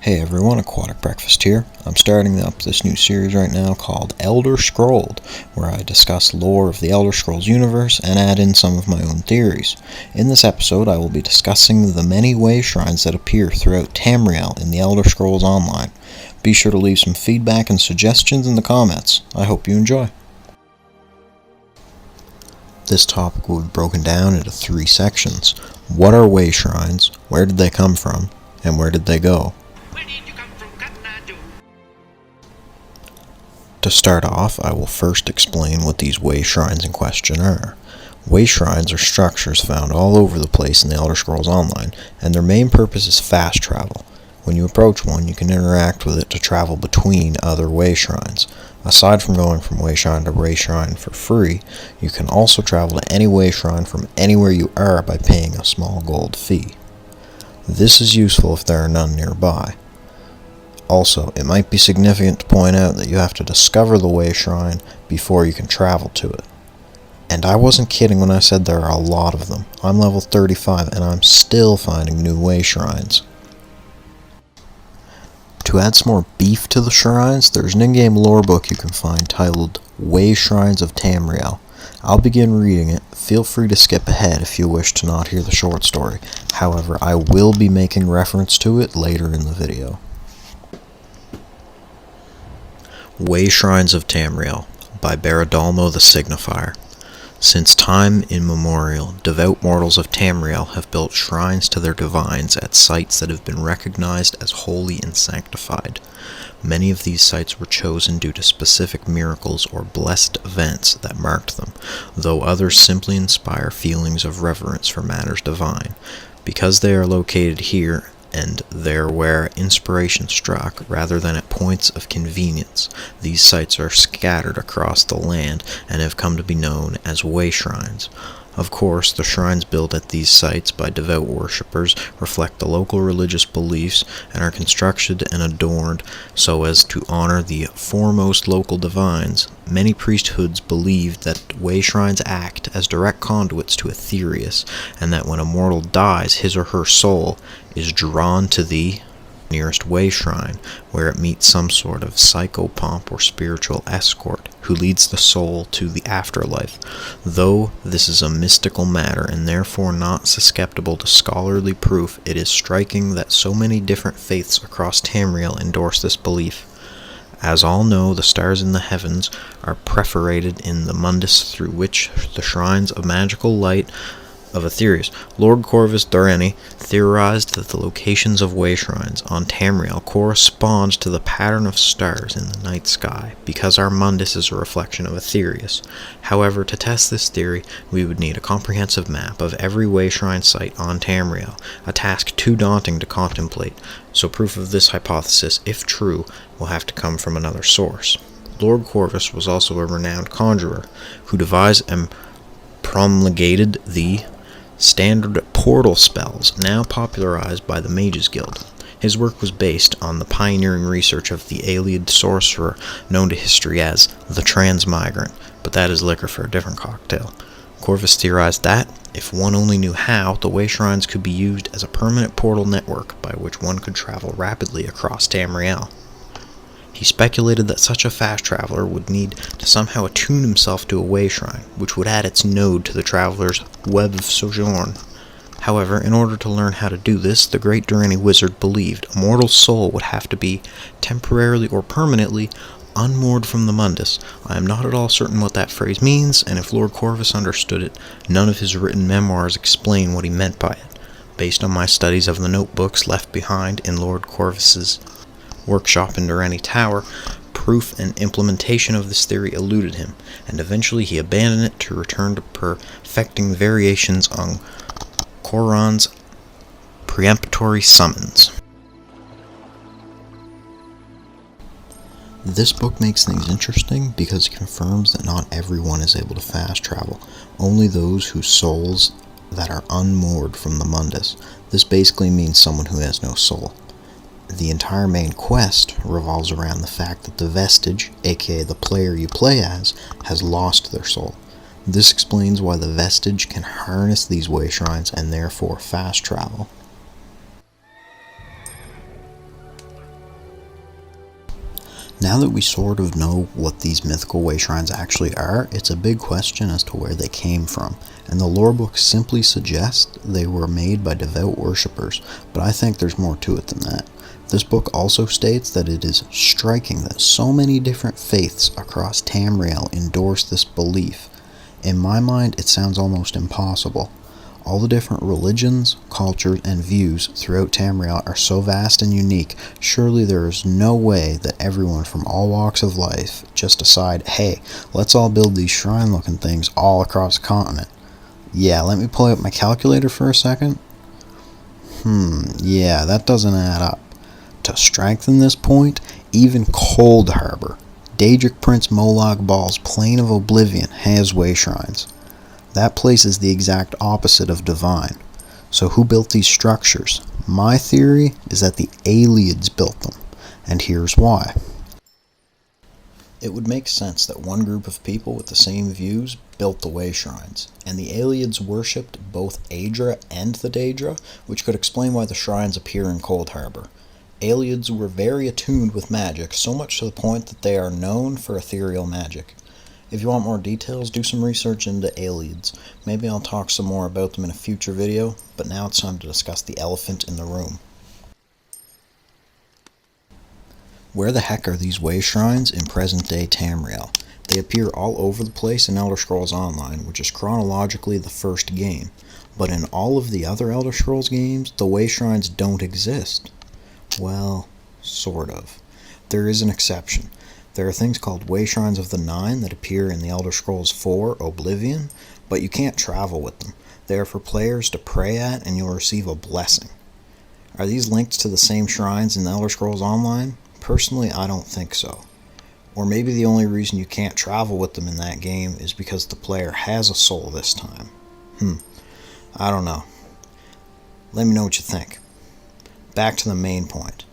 Hey everyone, Aquatic Breakfast here. I'm starting up this new series right now called Elder Scrolled, where I discuss lore of the Elder Scrolls universe and add in some of my own theories. In this episode, I will be discussing the many wayshrines that appear throughout Tamriel in the Elder Scrolls Online. Be sure to leave some feedback and suggestions in the comments. I hope you enjoy. This topic will be broken down into 3 sections. What are wayshrines? Where did they come from? And where did they go? To start off, I will first explain what these wayshrines in question are. Wayshrines are structures found all over the place in the Elder Scrolls Online, and their main purpose is fast travel. When you approach one, you can interact with it to travel between other wayshrines. Aside from going from wayshrine to wayshrine for free, you can also travel to any wayshrine from anywhere you are by paying a small gold fee. This is useful if there are none nearby. Also, it might be significant to point out that you have to discover the wayshrine before you can travel to it. And I wasn't kidding when I said there are a lot of them. I'm level 35 and I'm still finding new wayshrines. To add some more beef to the shrines, there's an in-game lore book you can find titled Wayshrines of Tamriel. I'll begin reading it. Feel free to skip ahead if you wish to not hear the short story. However, I will be making reference to it later in the video. Wayshrines of Tamriel by Baradalmo the Signifier. Since time immemorial, devout mortals of Tamriel have built shrines to their divines at sites that have been recognized as holy and sanctified. Many of these sites were chosen due to specific miracles or blessed events that marked them, though others simply inspire feelings of reverence for matters divine. Because they are located here and there where inspiration struck, rather than at points of convenience, these sites are scattered across the land and have come to be known as wayshrines. Of course, the shrines built at these sites by devout worshippers reflect the local religious beliefs and are constructed and adorned so as to honor the foremost local divines. Many priesthoods believed that wayshrines act as direct conduits to Aetherius, and that when a mortal dies, his or her soul is drawn to the nearest wayshrine, where it meets some sort of psychopomp or spiritual escort who leads the soul to the afterlife. Though this is a mystical matter and therefore not susceptible to scholarly proof, it is striking that so many different faiths across Tamriel endorse this belief. As all know, the stars in the heavens are perforated in the mundus through which the shrines of magical light of Aetherius. Lord Corvus Doreni theorized that the locations of wayshrines on Tamriel correspond to the pattern of stars in the night sky, because our mundus is a reflection of Aetherius. However, to test this theory, we would need a comprehensive map of every wayshrine site on Tamriel, a task too daunting to contemplate, so proof of this hypothesis, if true, will have to come from another source. Lord Corvus was also a renowned conjurer, who devised and promulgated the standard portal spells now popularized by the Mages Guild. His work was based on the pioneering research of the Aeolid sorcerer known to history as the Transmigrant, but that is liquor for a different cocktail. Corvus theorized that, if one only knew how, the wayshrines could be used as a permanent portal network by which one could travel rapidly across Tamriel. He speculated that such a fast traveler would need to somehow attune himself to a wayshrine, which would add its node to the traveler's web of sojourn. However, in order to learn how to do this, the great Doreni wizard believed a mortal's soul would have to be temporarily or permanently unmoored from the mundus. I am not at all certain what that phrase means, and if Lord Corvus understood it, none of his written memoirs explain what he meant by it. Based on my studies of the notebooks left behind in Lord Corvus's workshop in Doreni Tower, proof and implementation of this theory eluded him, and eventually he abandoned it to return to perfecting variations on Coron's peremptory summons. This book makes things interesting because it confirms that not everyone is able to fast travel, only those whose souls that are unmoored from the mundus. This basically means someone who has no soul. The entire main quest revolves around the fact that the vestige, aka the player you play as, has lost their soul. This explains why the vestige can harness these wayshrines and therefore fast travel. Now that we sort of know what these mythical way shrines actually are, it's a big question as to where they came from, and the lore books simply suggest they were made by devout worshippers, but I think there's more to it than that. This book also states that it is striking that so many different faiths across Tamriel endorse this belief. In my mind, it sounds almost impossible. All the different religions, cultures, and views throughout Tamriel are so vast and unique, surely there is no way that everyone from all walks of life just decide, hey, let's all build these shrine-looking things all across the continent. Yeah, let me pull out my calculator for a second. Yeah, that doesn't add up. To strengthen this point, even Cold Harbor, Daedric Prince Molag Bal's Plain of Oblivion, has way shrines. That place is the exact opposite of divine. So who built these structures? My theory is that the Ayleids built them, and here's why. It would make sense that one group of people with the same views built the way shrines, and the Ayleids worshipped both Aedra and the Daedra, which could explain why the shrines appear in Cold Harbor. Ayleids were very attuned with magic, so much to the point that they are known for ethereal magic. If you want more details, do some research into Ayleids. Maybe I'll talk some more about them in a future video, but now it's time to discuss the elephant in the room. Where the heck are these way shrines in present-day Tamriel? They appear all over the place in Elder Scrolls Online, which is chronologically the first game, but in all of the other Elder Scrolls games, the way shrines don't exist. Well, sort of. There is an exception. There are things called Way Shrines of the Nine that appear in the Elder Scrolls 4 Oblivion, but you can't travel with them. They are for players to pray at and you'll receive a blessing. Are these linked to the same shrines in the Elder Scrolls Online? Personally, I don't think so. Or maybe the only reason you can't travel with them in that game is because the player has a soul this time. I don't know. Let me know what you think. Back to the main point.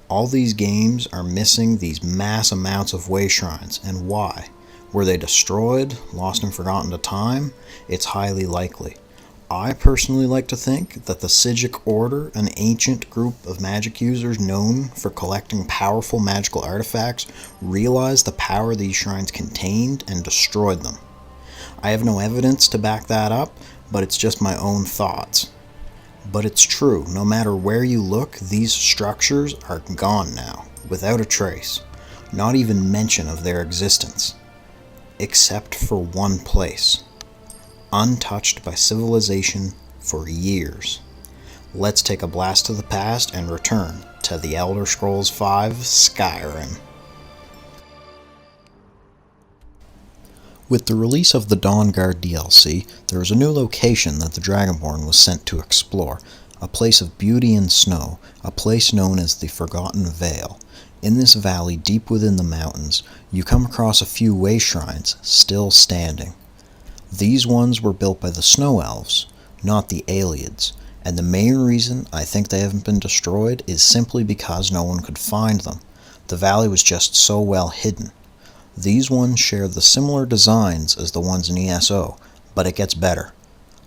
All these games are missing these mass amounts of way shrines, and why? Were they destroyed, lost and forgotten to time? It's highly likely. I personally like to think that the Psijic Order, an ancient group of magic users known for collecting powerful magical artifacts, realized the power these shrines contained and destroyed them. I have no evidence to back that up, but it's just my own thoughts. But it's true, no matter where you look, these structures are gone now, without a trace, not even mention of their existence, except for one place, untouched by civilization for years. Let's take a blast to the past and return to the Elder Scrolls V Skyrim. With the release of the Dawnguard DLC, there was a new location that the Dragonborn was sent to explore, a place of beauty and snow, a place known as the Forgotten Vale. In this valley, deep within the mountains, you come across a few way shrines, still standing. These ones were built by the Snow Elves, not the Ayleids, and the main reason I think they haven't been destroyed is simply because no one could find them. The valley was just so well hidden. These ones share the similar designs as the ones in ESO, but it gets better.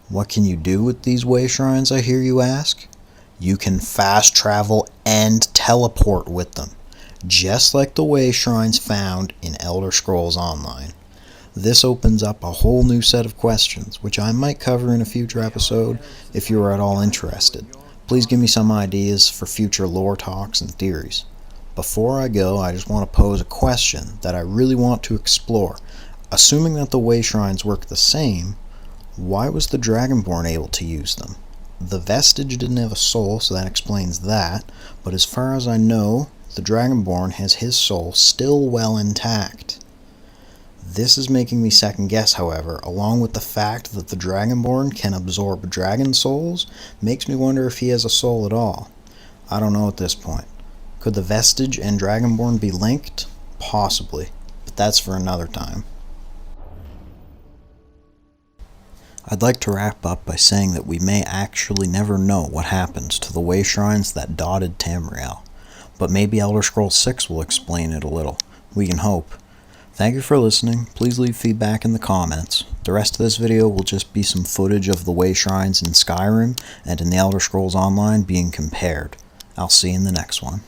What can you do with these way shrines, I hear you ask? You can fast travel and teleport with them, just like the way shrines found in Elder Scrolls Online. This opens up a whole new set of questions, which I might cover in a future episode if you are at all interested. Please give me some ideas for future lore talks and theories. Before I go, I just want to pose a question that I really want to explore. Assuming that the way shrines work the same, why was the Dragonborn able to use them? The Vestige didn't have a soul, so that explains that, but as far as I know, the Dragonborn has his soul still well intact. This is making me second guess, however, along with the fact that the Dragonborn can absorb dragon souls, makes me wonder if he has a soul at all. I don't know at this point. Could the Vestige and Dragonborn be linked? Possibly, but that's for another time. I'd like to wrap up by saying that we may actually never know what happens to the way shrines that dotted Tamriel, but maybe Elder Scrolls 6 will explain it a little. We can hope. Thank you for listening. Please leave feedback in the comments. The rest of this video will just be some footage of the way shrines in Skyrim and in the Elder Scrolls Online being compared. I'll see you in the next one.